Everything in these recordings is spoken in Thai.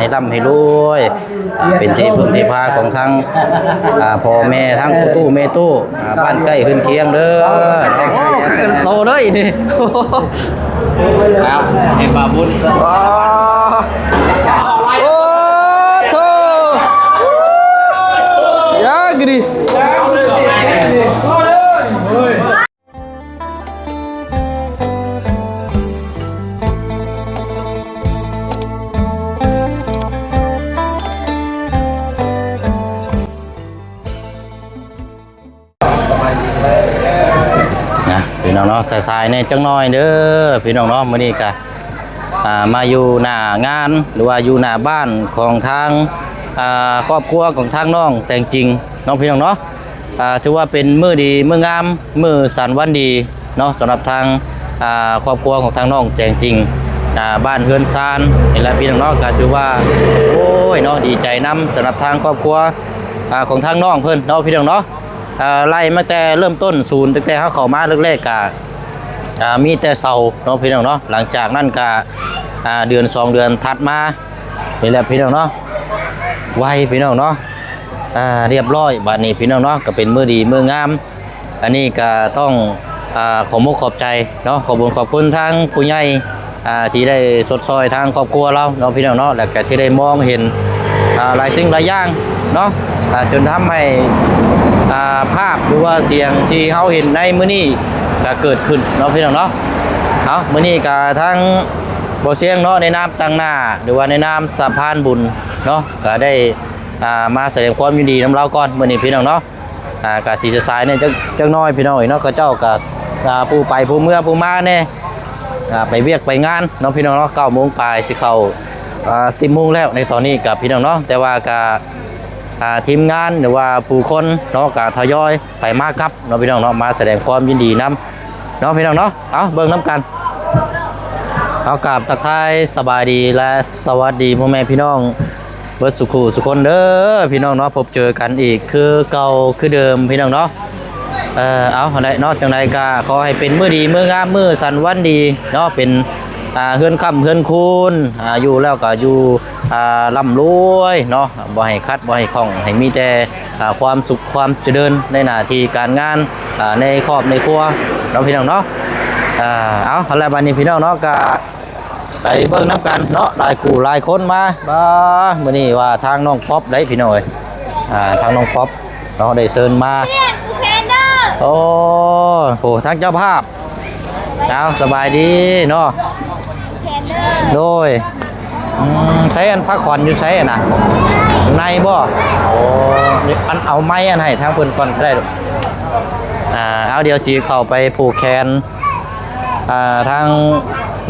ให้ร่ำให้รวยเป็นที่พึ่งที่พาของทั้งพ่อแม่ทั้งตู้แม่ตู้บ้านใกล้ขึ้นเคียงเด้อโตเลยนี่แล้วให้บาบุญโอ้โธ่ยากดิพี่น้องเนาะสายๆเนี่ยจังน้อยเด้อพี่น้องเนาะมื้อนี้ก็มาอยู่หน้างานหรือว่าอยู่หน้าบ้านของทางครอบครัวของทางน้องแต่งจริงน้องพี่น้องเนาะถือว่าเป็นมื้อดีมื้องามมื้อสันวันดีเนาะสำหรับทางครอบครัวของทางน้องแต่งจริงบ้านเฮือนซานนี่แหละพี่น้องเนาะก็ถือว่าโอ้ยเนาะดีใจนำสำหรับทางครอบครัวของทางน้องเพิ่นเนาะพี่น้องเนาะไล่มาแต่เริ่มต้นศูนย์ตั้งแต่เขาเข้ามาแรกๆกะมีแต่เสาเนาะพี่น้องเนาะหลังจากนั้นกะเดือน2 เดือนถัดมานี่แหละพี่น้องเนาะไวพี่น้องเนาะเรียบร้อยบัดนี้พี่น้องเนาะก็เป็นมื้อดีมื้องามอันนี้ก็ต้องขอมุกขอบใจเนาะขอบคุณขอบคุณทางผู้ใหญ่ที่ได้สดซอยทางครอบครัวเราเนาะพี่น้องเนาะแล้วก็ที่ได้มองเห็นหลายสิ่งหลายอย่างเนาะจนทำให้ภาพหรือว่าเสียงที่เขาเห็นในมื้อนี้ก็เกิดขึ้นเนาะพี่น้องเนาะเอามื้อนี้ก็ทั้งบ่เสียงเนาะในนามตั้งหน้าหรือว่าในนามสะพานบุญเนาะก็ได้มาแสดงความยินดีนำเราก่อนมื้อนี้พี่น้องเนาะก็สิจะสายเนี่ยจักน้อยพี่น้องเนาะก็เจ้าก็ผู้ไปผู้เมื่อผู้มาเนี่ยไปเวียกไปงานเนาะพี่น้องเนาะ9 โมงปลายสิเข้า10 โมงแล้วในตอนนี้กับพี่น้องเนาะแต่ว่าก็ทีมงานหรือว่าผู้คนเนาะก็ทยอยไปมากครับเนาะพี่น้องเนาะมาแสดงความยินดีนำเนาะพี่น้องเนาะเอาเบิ่งน้ำกันเอากราบทักทายสบายดีและสวัสดีพ่อแม่พี่น้องเบิดสุขุสุคนเด้อพี่น้องเนาะพบเจอกันอีกคือเก่าคือเดิมพี่น้องเนาะเอาได้เนาะจังใดก็ขอให้เป็นมื้อดีมื้องามมื้อสันวันดีเนาะเป็นเฮือนค่ำเฮือนคูนอยู่แล้วก็อยู่ร่ำรวยเนาะบ่ให้คัดบ่ให้คล่องให้มีแต่ความสุขความเจริญในหน้าที่การงานในครอบในครัวเนาะพี่น้องเนาะเอาแล้วบัดนี้พี่น้องเนาะก็ไปเบิ่งน้ำกันเนาะหลายคู่หลายคนมามื้อนี้ว่าทางน้องป๊อปได้พี่น้อยทางน้องป๊อปเนาะได้เชิญมาโอ้โหทางเจ้าภาพเอาสบายดีเนาะโดยใช้อันพักผ่อนอยู่ใช้น่ะในบ่โอ้อันเอาไม้อันให้ทางเพิ่นก่อนได้เอาเดี๋ยวสิเข้าไปผูกแขนทาง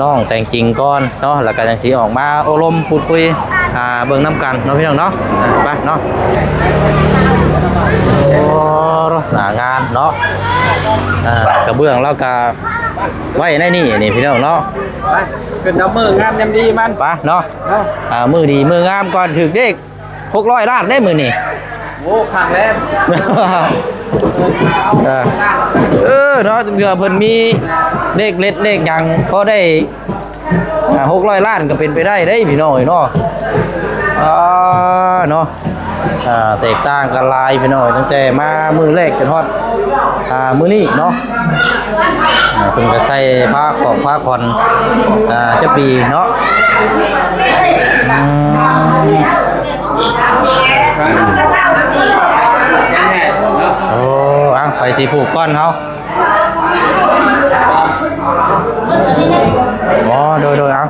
น้องแต่งจริงก่อนเนาะแล้วก็จังสิออกมาโอลมพูดคุยเบิ่งน้ำกันเนาะพี่น้องเนาะไปเนาะโอ้หน้างานเนาะกระเบื้องแล้วก็ไว้ในนี่พี่น้องเนาะเป็นน้ำมืองามยำดีมันไปเนาะมือดีมืองามก่อนถึงเด็ก600 ล้านได้มือนี่โอ้ขังแล้วเนาะเกือบเพิ่นมีเลขเล็ดเลขยังพอได้600 ล้านก็เป็นไปได้พี่น้องเนาะเนาะแตกต่างกันหลายพี่น้องตั้งแต่มามือแรกจนฮอดมือนี้เนาะเพิ่นก็ใส่ผ้าของผ้าคอนจะปีเนาะโอ้ไปสิผูกก้อนเขาอ๋อโดยเอา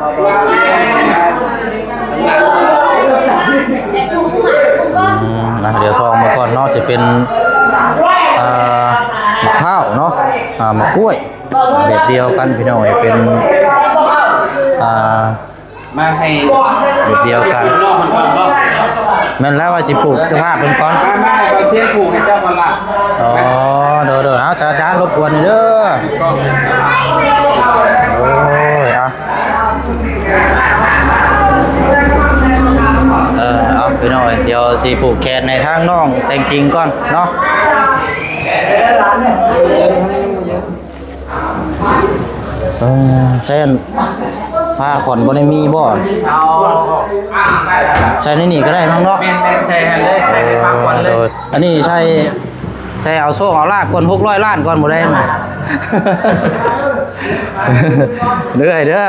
เดี๋ยวซองมาก่อนเนาะสิเป็นมะพร้าวเนาะมะกล้วยแบบเดียวกันพี่น้องเป็นมาให้แบบเดียวกันแม่นแล้วว่าสิปลูกสภาพเป็นก้อนมาให้เสียปลูกให้เจ้าก่อนละอ๋อเด้อเอาอาจารย์รบกวนเด้อโอ้ยเอาพี่น้อยเดี๋ยวสิปลูกแขนในทางน้องแต่งจริงก่อนเนาะเส้น ผ้าขนบ่ได้มีบ่ เอา ใส่ในนี่ก็ได้มั้งเนาะ แม่นใส่ให้เลยใส่ในปากก่อนเลย อันนี้ใช่เอาโซ่เอาลากก่อน600ล้านก่อนบ่ได้นะ เด้อเด้อ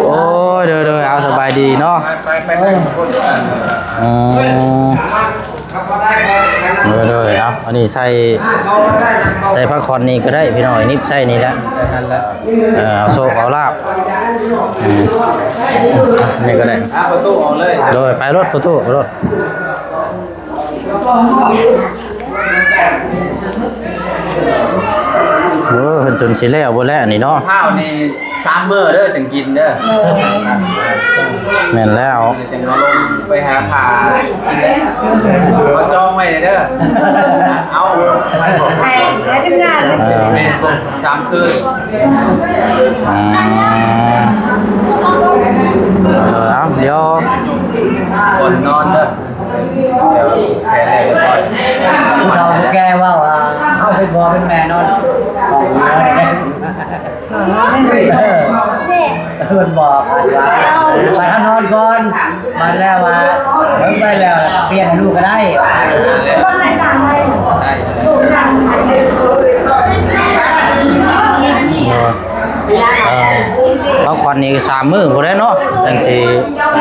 โอ้ยเด้อเอาสบายดีเนาะ ไปได้คน อ๋อเด้อเอาอันนี้ใส่ผ้าคอนนี่ก็ได้พี่น้อยนิบใส่นี่แหละเอาโซ่เอาลาบนี่ก็ได้ ประตูออกเลย โดยไปรถประตูรถเพิ่นจนสิแล้วบ่แล้วนี่เนาะ ข้าวนี่3 มื้อเด้อจังกินเด้อ แม่นแล้ว จังเอาลงไปหาผ่ากินเลยเอาจองไว้เด้อเอาไปบอก ไอ้ทำงานเลย แม่3 คืน เอาเดี๋ยว ก่อนนอนเด้อเดี๋ยวแค่แรกก็ปล่อย เราแกว่าเข้าไปบอเป็นแม่นอนของเนื้อเนี่ยมันบอกว่าถ้านอนก่อนมันแล้วว่าเพิ่งไปแล้วเปลี่ยนลูกก็ได้ คนไหนต่างไป ได้ เอาควันนี่3 มื้อบ่ได้เนาะจังสิ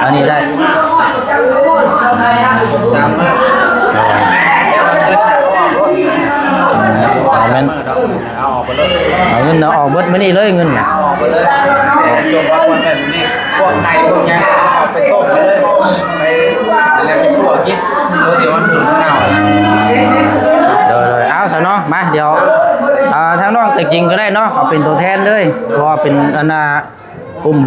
อันนี้ได้ 3 มื้อเดี๋ยวเงินเอาออกไปเลย เอาเงินเอาออกเบิดมื้อนี้เลยเงินน่ะ เอาออกไปเลยจบว่าคนแบบนี้พวกไก่พวกยังเอาออกไปต้มเลยไปอะไรไปชั่วกินเดี๋ยวมันถึงเน่า เดี๋ยวเอาซะเนาะมาเดี๋ยวทางน้องแต่จริงก็ได้เนาะเอาเป็นตัวแทนเลยเพราะว่าเป็นอันน่ะอุ้ม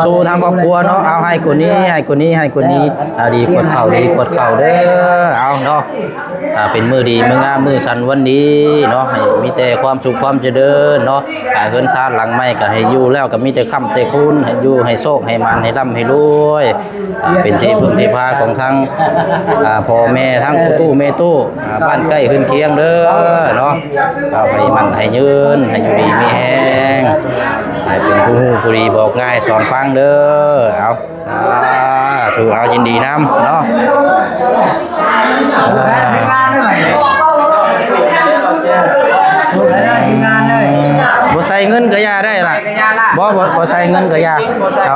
สู้ทางครอบครัวเนาะเอาให้คนนี้ให้คนนี้ให้คนนี้ดีกดเข่าเด้อเอาเนาะเป็นมือดีมืองามมือสันวันดีเนาะให้มีแต่ความสุขความเจริญเนาะเฮือนซานหลังใหม่ก็ให้อยู่แล้วก็มีแต่คำแต่คุณให้อยู่ให้โชคให้มันให้ร่ำให้รวยเป็นที่พึ่งที่พาของทั้งพ่อแม่ทั้งตู้แม่ตู้บ้านใกล้เฮือนเคียงเด้อเนาะเอาให้มันให้ยืนให้อยู่ดีมีแฮงให้เป็นผู้ฮู้ผู้ดีบอกง่ายสอนฟังเด้อเอาถูกเอายินดีนํเนาะ งานเลยลูกได้ทีมงานเลย บ่ใส่เงินก็อย่าได้ล่ะบ่ใส่เงินก็อย่า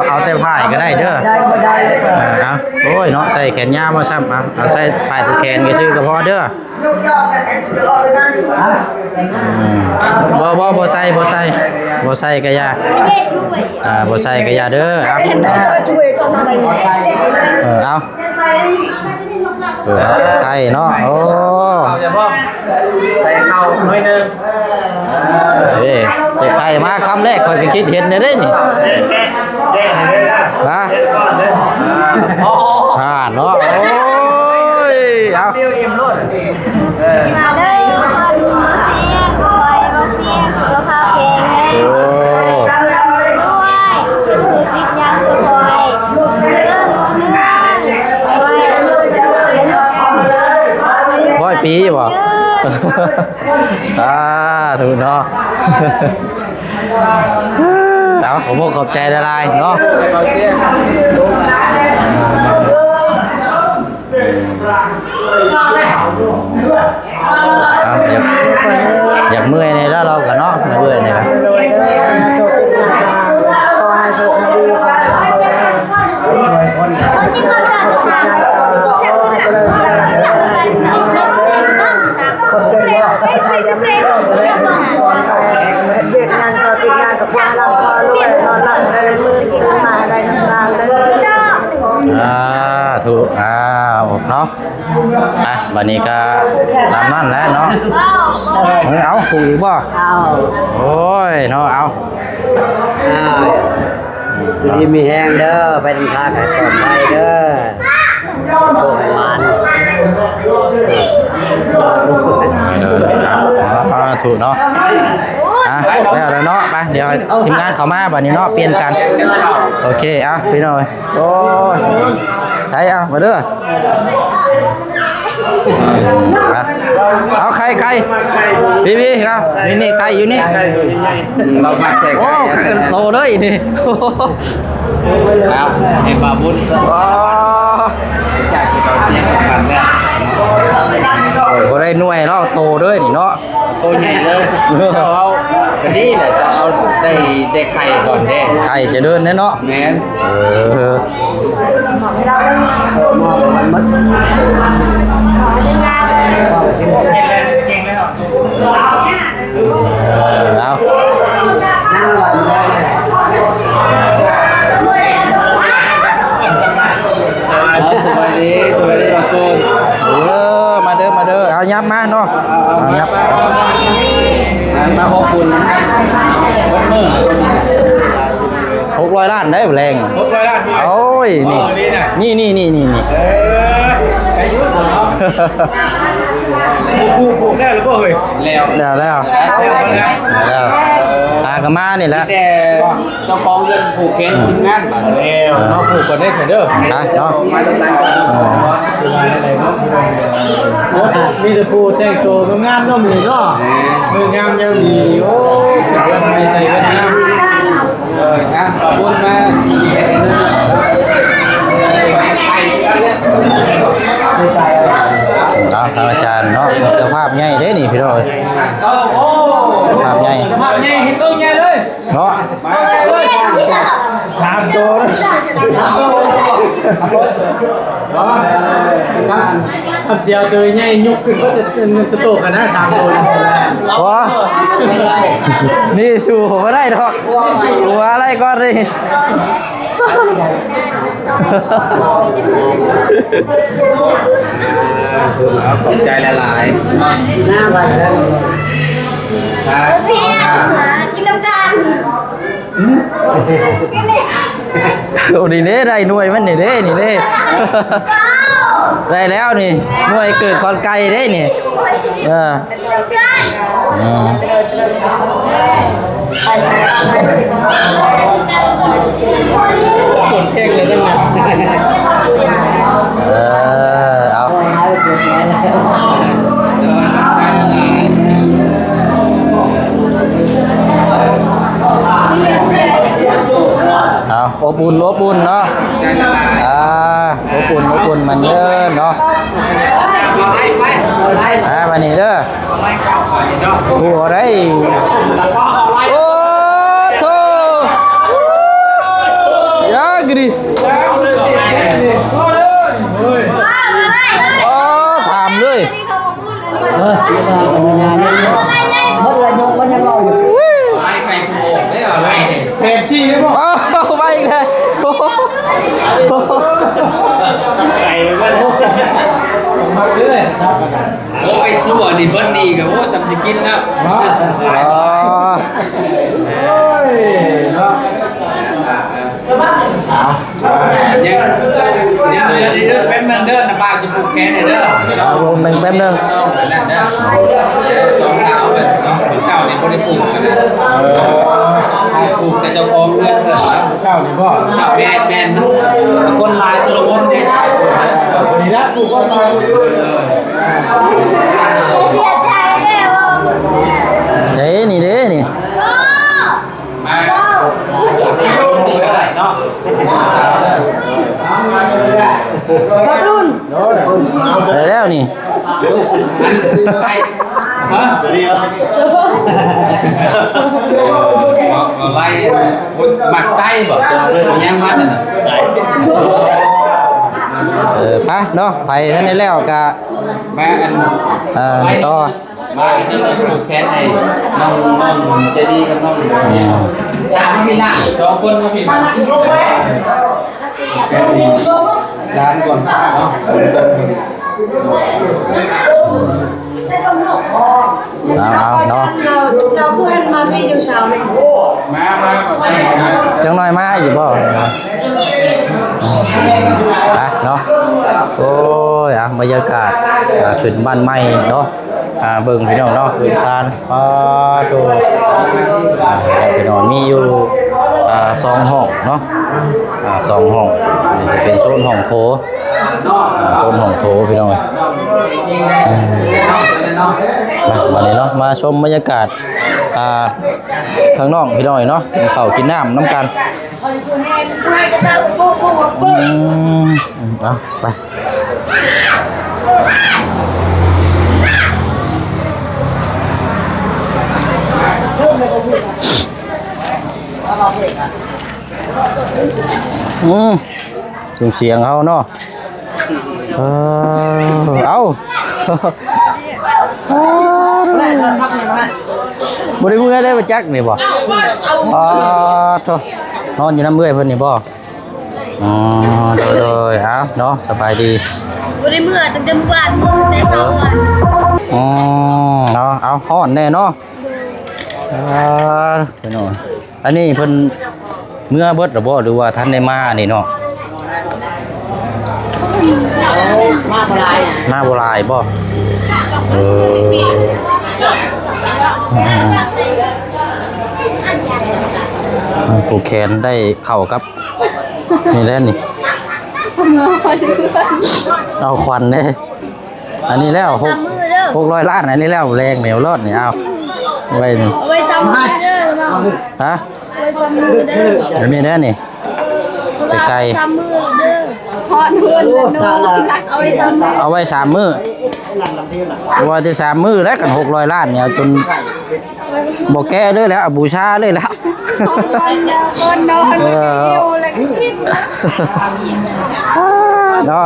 เอาแต่ผ้าก็ได้เด้อ ได้ก็ได้เลย เอาโอ้ยเนาะใส่แขนยาวมาซ้ำเอาใส่ผ้าผูกแขนก็ซื้อก็พอเด้อบ่ใส่ก็อย่าบ่ใส่ก็อย่าเด้อเอา ช่วยจนทำอะไรเนี่ย เอาไข่เนาะโอ้ เอาจะพ่อใส่ข้าวหน่อยนึง เอ้ใส่ไข่มาคำแรกค่อยก็คิดเห็นได้เด้นี่ฮะเนาะโอ้ยเอา เปรี้ยวอิ่มรส มาเด้อคนมาเสียงคอยมาเสียงสุขภาพแข็งแรงด้วยคือจิตยังก็คอยเรื่องเรื่องไว้ 100 ปีบ่ ถูกเนาะเอาขอบใจละลายเนาะ ไปเบาเสียง อยากเมื่อยในแล้วเราก็เนาะเมื่อยนี่ครับ รวยเลยขอให้โชคให้ดีขอให้คน คนที่ความการศึกษา ขอให้เจริญเจริญ คนเก่งว่าก็ใครยังไม่ต้องเลยเวียดงานก็ติดงานกับฟ้าเราก็รวยนอนหลับได้มือตื่นมาได้ทำงานเลย ถูกเนาะบัดนี้ก็ตามนั้นแหละเนาะเอาถูกอีกบ่ เอา โอ้ยเนาะเอา ดีมีแห้งเด้อไปทำทางให้ปลอดภัยเด้อโชคให้มัน ถูกเนาะแล้วเนาะไปเดี๋ยวทีมงานเข้ามาบัดนี้เนาะเปลี่ยนกันโอเคพี่น้อยโอ้ยใช่มาเด้อ เอาใครพี่ครับนี่ใครอยู่นี่ ไก่ตัวใหญ่ๆเรามาแจก โอ้โตเลยนี่ แล้วไอ้บาบุญ ว้า จากที่เราเสียกันเนี่ย ก็ได้หน่วยเนาะโตเลยนี่เนาะ ตัวใหญ่เลยเอากระดี่แหละจะเอาได้ไข่ก่อนเด้ ไข่จะเดินแน่เนาะ แม่น เออ ให้เราเลย เก่งแล้ว เอา สวัสดีบาตูน มาเด้อเอายับมาเนาะเอายับ มาขอบคุณมือ 600 ล้านได้แรง 600 ล้าน โอ้ยนี่อายุสาวปลูกได้หรือเปล่าเฮ้ยแล้ว แล้วกมานี่แหละ แต่เจ้าของเงินผูกแขนทีมงานบัดแล้วเนาะผูกกันได้เด้อ เนาะ มีแต่ผูแต่งตัวงามๆเนาะมือเนาะมืองามยังดีโอ้เกิดไม่ใจกันงามครับขอบคุณมาก ทางอาจารย์เนาะเจ้าภาพใหญ่เด้นี่พี่น้องภาพใหญ่ ภาพใหญ่เห็นตัวใหญ่เลย เนาะ 3 ตัวทำเจียวตัวใหญ่ยกขึ้นก็จะโตกันนะ3 ตัว ว้านี่สู้ผมไม่ได้หรอกหัวอะไรก่อนเลย ขอบใจหลายๆ หน้าบ้านแล้ว เพียงกินน้ำกัน โอ้ดีเด้ได้หน่วยมันนี่เด้นี่เด้ได้แล้วนี่หน่วยเกิดคอนไก่เด้นี่กินน้ำกัน ไปใส่ คนเก่งเลยจังเลย เอาอบอุ่นเนาะอบอุ่นมันเยอะเนาะมานี่เด้อผู้อะไรโอ้โธ่ยากดิโอ้ถามเลยเพ็บชี้หรือเปล่า ไปอีกแล้วไก่มันมาเลยโอ้ไปสู้อันนี้เบิ้ลดีกับโอ้สัมจะกินแล้วโอ้ยเนาะยังเดินเป็นมันเดินนะบ้าจะปลูกแค่เนี่ยเด้อ แป๊บนึง สองสาวเลยเนาะเจ้าเนี่ยคนได้ปลูกกันนะปลูกแต่เจ้าของเพื่อนเจ้านี่พ่อเจ้าแม่คนลายสโลว์เนี่ยนี่ละปลูกก็มา เสียใจเลยว่า เด้นี่เด้นี่ มาเท่าไหร่เนาะ กระทุน ได้แล้วนี่ ไปฮะไล่หมักไต้บอกยังมันน่ะ ไปเนาะไปท่านได้แล้วกะ มาอัน ต่อ มาอันนี้ปลูกแค่ไหนน้องจะดีกับน้องยาพี่ละสองคนมาพี่แค่ดีร้านก่อนเนาะ เอาเนาะ เราเพื่อนมาพี่อยู่เช้าเลย มา จังหน่อยมาอีกบ่เนาะโอ้ยบรรยากาศขึ้นบ้านใหม่เนาะเบิ่งพี่น้องเนาะขึ้นซานดูพี่น้องมีอยู่ 2ห้องเนาะ2ห้องนี่จะเป็นโซนห้องโถโซนห้องโถพี่น้องเอ้ยมาเลยเนาะมาชมบรรยากาศข้างนอกพี่น้องเอ้ยเนาะกินข้าวกินน้ำน้ำกันเอาไปถึงเสียงเขาเนาะเอาบริมือได้มาจักนี่บ่โธ่นอนอยู่น้ำเมื่อยเพิ่นนี่บ่อ๋อโดยเอาเนาะสบายดี บ่ได้เมื่อตั้งแต่เมื่อวานแต่เช้าวัน อ๋อเนาะเอาฮ้อนแน่เนาะไปหน่อยอันนี้เพิ่นเมื่อเบิดหรือบ่หรือว่าท่านได้มานี่เนาะมาโบราณบ่ผูกแขนได้เข้ากับนี่แหละนี่เอาควันเด้อันนี้แล้ว600 ล้านอันนี้แล้วแรงเหนียวรอดนี่เอาไว้นี่ เอาไว้ซ้ำมือเด้อมาฮะเอาไว้ซ้ำมือเด้อ อันนี้แหละนี่ไกล ซ้ำมือเด้อพอเพื่อนเอาไว้ซ้ำมือ เอาไว้3 มื้อว่าจะ3 มื้อแล้วกัน600 ล้านเนี่ยจนบ่แก้เลยแล้วบูชาเลยแล้ว คนนอนอยู่เลยกิน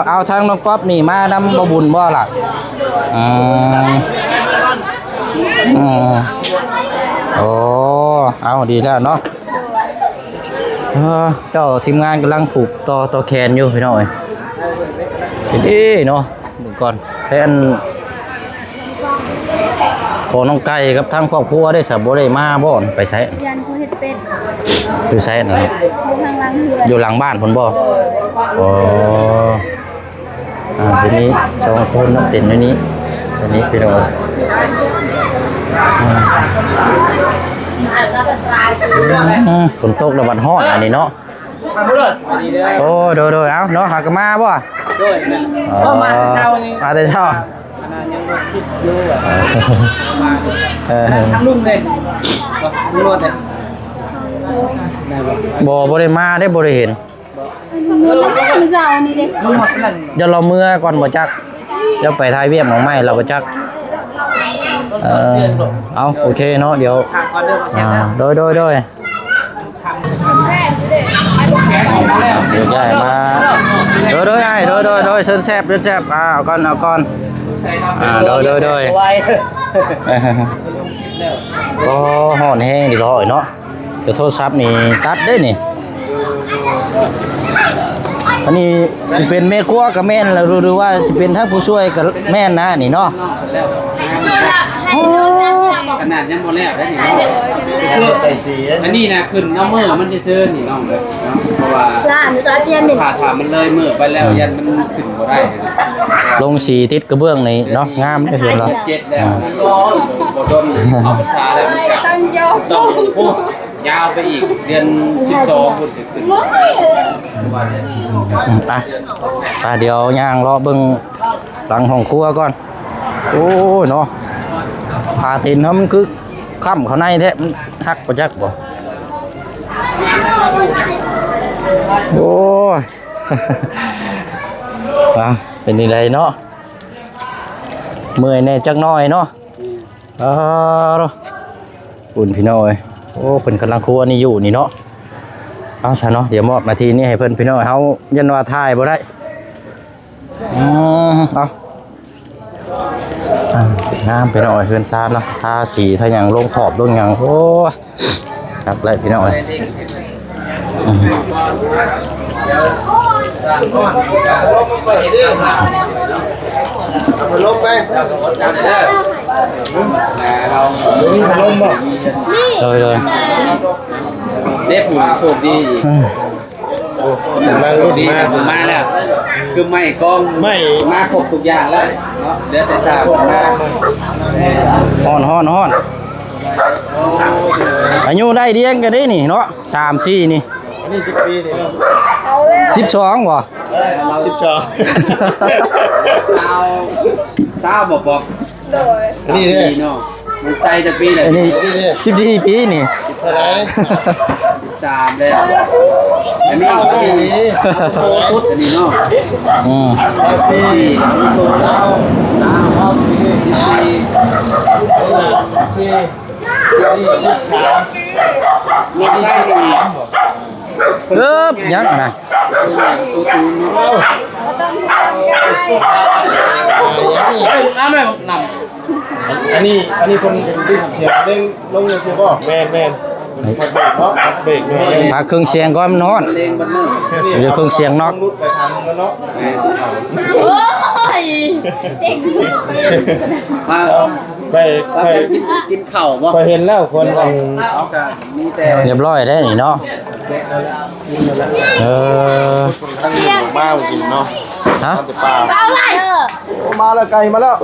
เอาทางน้องป๊อปนี่มานำบ่บุญบ่ล่ะโอ้เอาดีแล้วเนาะเจ้าทีมงานกำลังผูกต่อแขนอยู่พี่น้อยดีเนาะดูก่อนแฟนพอน้องไก่กับทางครอบครัวได้สาบ่ได้มาบ่อนไปใช้ ยันเขาเฮ็ดเป็ด อยู่ใช้นั่น อยู่ทางหลังเฮือน อยู่หลังบ้านพุ่นบ่อ๋อทีนี้2คนนักเต้นในนี้อันนี้พี่น้อยฝนตกแล้วบัดฮ้อนอันนี้เนาะโอ้โดยเอาเนาะหากมาบ่มาแต่เช้านี่มาแต่เช้าทำลุ่มเลยนวดเลยบ่ได้มาได้บ่ได้เห็น มือเจ้านี่เด็ก เดี๋ยวเราเมื่อก่อนบ่จักเดี๋ยวไปทายเวียมของไม้เราบ่จักเอาโอเคเนาะเดี๋ยวโดยเดี๋ยวใหญ่มาโดยไอ้โดยเส้นแซ่บเอาก่อนโดยก็ห่อนแห้งดีร้อยเนาะเดี๋ยวโทรศัพท์นี่ตัดได้นี่อันนี้สิเป็นแม่ครัวกับแม่นแล้วหรือว่าสิเป็นทั้งผู้ช่วยกับแม่นนะนี่เนาะขนาดยังโมแล้วได้นี่ใส่สีอันนี้นะขึ้นน้ำมือมันจะซื้อนี่น้องเลยเพราะว่าผ่าถามมันเลยมือไปแล้วยันมันขึ้นบ่ได้ลงสีติดกระเบื้องนี่เนาะงามได้เห็นเหรอ7แล้วมันร้อนบ่โดนเอาประชาแล้วมันตั้งยาวต้องยาวไปอีกเดือน12พุ่นจะขึ้นไปเดี๋ยวย่างรอเบิ่งหลังห้องครัวก่อนโอ้ยเนาะพาตินเขามันคือค่ำเขาในแท้มันหักประจักบ่โอ้ยเป็นนี่ไรเนาะเมื่อยแน่จักน้อยเนาะอุ่นพี่น้อยโอ้เพิ่นกำลังครัวนี่อยู่นี่เนาะเอาซะเนาะเดี๋ยวมอบนาทีนี้ให้เพิ่นพี่น้อยเฮายันว่าถ่ายบ่ได้เอางามพี่น้อยเพื่อนซาดเนาะทาสีถ้าอย่างลงขอบลงอย่างโอ้ครับเลยพี่น้อยลงไปเราลงบ่เลยเด็บหูโชคดีมารุ่นมาผมมาแล้วคือไม่กล้องไม่มาครบทุกอย่างแล้วเนาะเดี๋ยวแต่ทราบฮ้อน อายุได้เดียงกันได้นี่เนาะ3-4นี่ อันนี้10 ปีนี่ 12บ่ 12 สาวบอก อันนี้เด้ เนาะมันใส่จะปีเลย อันนี้14ปีนี่ เท่าไหร่ 3เลยอันนี้ก็มีโตสุดอันนี้เนาะ อืม 14สูงแล้วเอานี่ได้ดี ยังนะ น้ำเลยนำ อันนี้คนที่ทำเสียงเด้งลงเลยใช่ป่ะแม่นเบรกเนาะเบรกแม่ พาเครื่องเสียงก่อนมันฮ้อน เลงมันมืด เดี๋ยวเครื่องเสียงนอก รุดไปทางแล้วเนาะ มา ไป กินข้าวบ่ ไปเห็นแล้วคนอัน เอากันมีแต่ เรียบร้อยได้นี่เนาะเออ ตั้งหมู่บ้านกินเนาะ ฮะ แต่ป่า เอาไร มาแล้วไก่มาแล้ว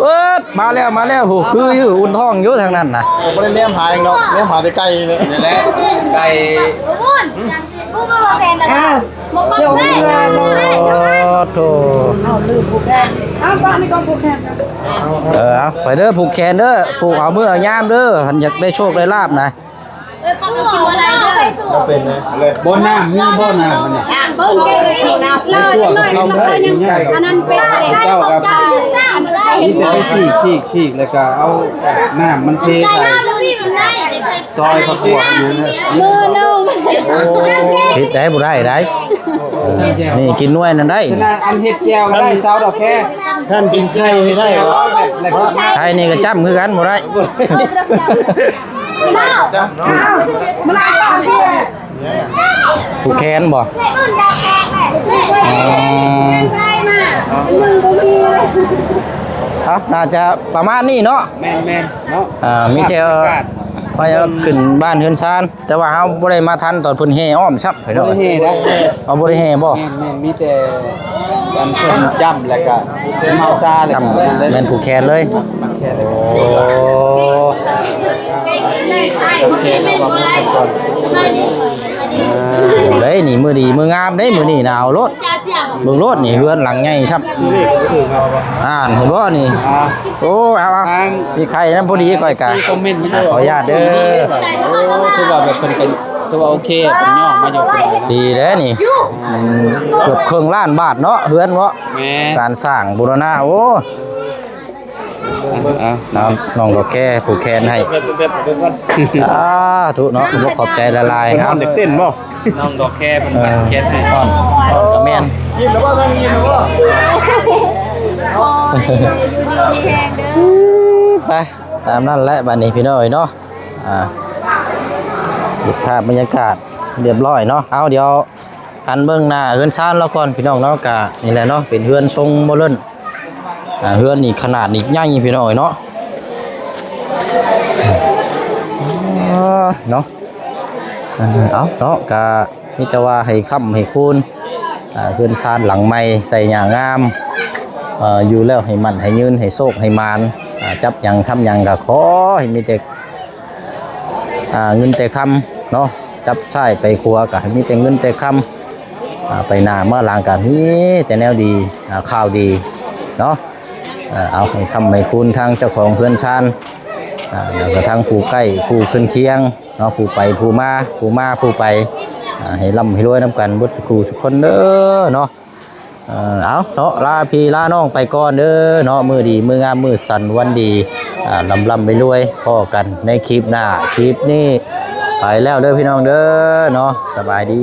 มาแล้วโหคืออยู่อุ่นท้องอยู่ทางนั้นน่ะ ไม่ได้เลี้ยงหาเองเนาะเลี้ยงหาแต่ไก่เลย นี่แหละไก่ บุญบุญมาเป็นอะไรมาบอกแม่ โอ้โธ่ เอาลืมผูกแขนเอาบ้านนี่ก่อนผูกแขน เอาไปเด้อผูกแขนเด้อผูกเอามือเอายามเด้อหันอยากได้โชคได้ลาบนะ ปังกินอะไรเด้อ เป็นนะเลย บนน้ำมีบนน้ำมันเนี่ย เบิ้งเกลือฉีดน้ำเลยเลยอันนั้นเป็นอะไร เจ้ากับ เห็ นี่ น จะไปฉีกแล้วก็เอาน้ำมันเทใส่ ดูนี่มันได้ ซอยข้าวคั่วอย่างนี้ มือนุ่ง ผิดได้บ่ได้ได้นี่กินหน่วยนั่นได้ ฉะนั้นอันเห็ดแก้วก็ได้ซาวดอกแค่ ท่านกินไก่ไม่ได้เหรอ ไทยนี่ก็จ้ำคือกันบ่ได้ จ้ะเนาะ มันอะไรบ้างพี่ ผูกแขนบ่ แม่รุ่นดาวแขกแม่ใช่มามึงก็มีเลย น่าจะประมาณนี้เนาะ แม่นเนาะ มีแต่ว่าจะขึ้นบ้านเฮือนซานแต่ว่าเฮาบ่ได้มาทันตอนเพิ่นแห่อ้อมซับไป บ่ เนาะ ได้เฮได้ เอาบ่ได้แห่บ่ แม่นมีแต่อันเพิ่นจ้ำแล้วก็เมาซาแล้ว จำ ก็ แม่นผูกแขนเลย มันแค่เลย โอ้ ได้นี่มือดีมืองามได้มือนี่น่ะเอารถเบิ่งรถนี่เฮือนหลังใหญ่ครับเห็นบ่นี่โอ้เอามีใครนำพอดีค่อยกะ คอมเมนต์มา ขออนุญาตเด้อ คือว่าแบบเป็นตัวโอเคเป็นย่อมาอยู่กัน ดีเด้อนี่เกือบครึ่งล้านบาทเนาะเฮือนเนาะ แม่ การสร้างบูรณะโอ้น้องก็แค่ผูกแขนให้ถูกเนาะบ่ขอบใจละลายครับ เด็กเต้นบ่ น้องดอกแค่เป็นบัตรแค่ให้ อ่อนกระแมน ยิ้มแล้วบ่ท่านยิ้มแล้วบ่ ไปตามนั่นแหละบัดนี้พี่น้อยเนาะเก็บภาพบรรยากาศเรียบร้อยเนาะเอาเดี๋ยวอันเบิ่งหน้าเฮือนซ่านแล้วก่อนพี่น้องเนาะกะนี่แหละเนาะเป็นเฮือนทรงโมเดิร์นเฮือนนี่ขนาดนี่ใหญ่พี่น้อยเนาะเนาะเอาเนาะกะนี่แต่ว่าให้ค้ำให้คูณเฮือนซ่านหลังใหม่ใส่หญ้างามอยู่แล้วให้มันให้ยืนให้โชคให้มานจับหยังทำหยังก็ขอให้มีแต่เงินแต่คำเนาะจับใช้ไปครัวก็ให้มีแต่เงินแต่คำไปหน้าเมื่อหลังก็มีแต่แนวดีข่าวดีเนาะเอาให้คำให้คุณทางเจ้าของเพื่อนชานแล้วก็ทางผู้ใกล้ผู้ขึ้นเคียงเนาะผู้ไปผู้มาผู้ไปให้ร่ำให้รวยน้ำกันบุตรสกูสุกคนเด้อเนาะเอาเนาะลาพี่ลาน้องไปก่อนเด้อเนาะมือดีมืองามมือสันวันดีลำไปรวยพ่อกันในคลิปหน้าคลิปนี้ไปแล้วเด้อพี่น้องเด้อเนาะสบายดี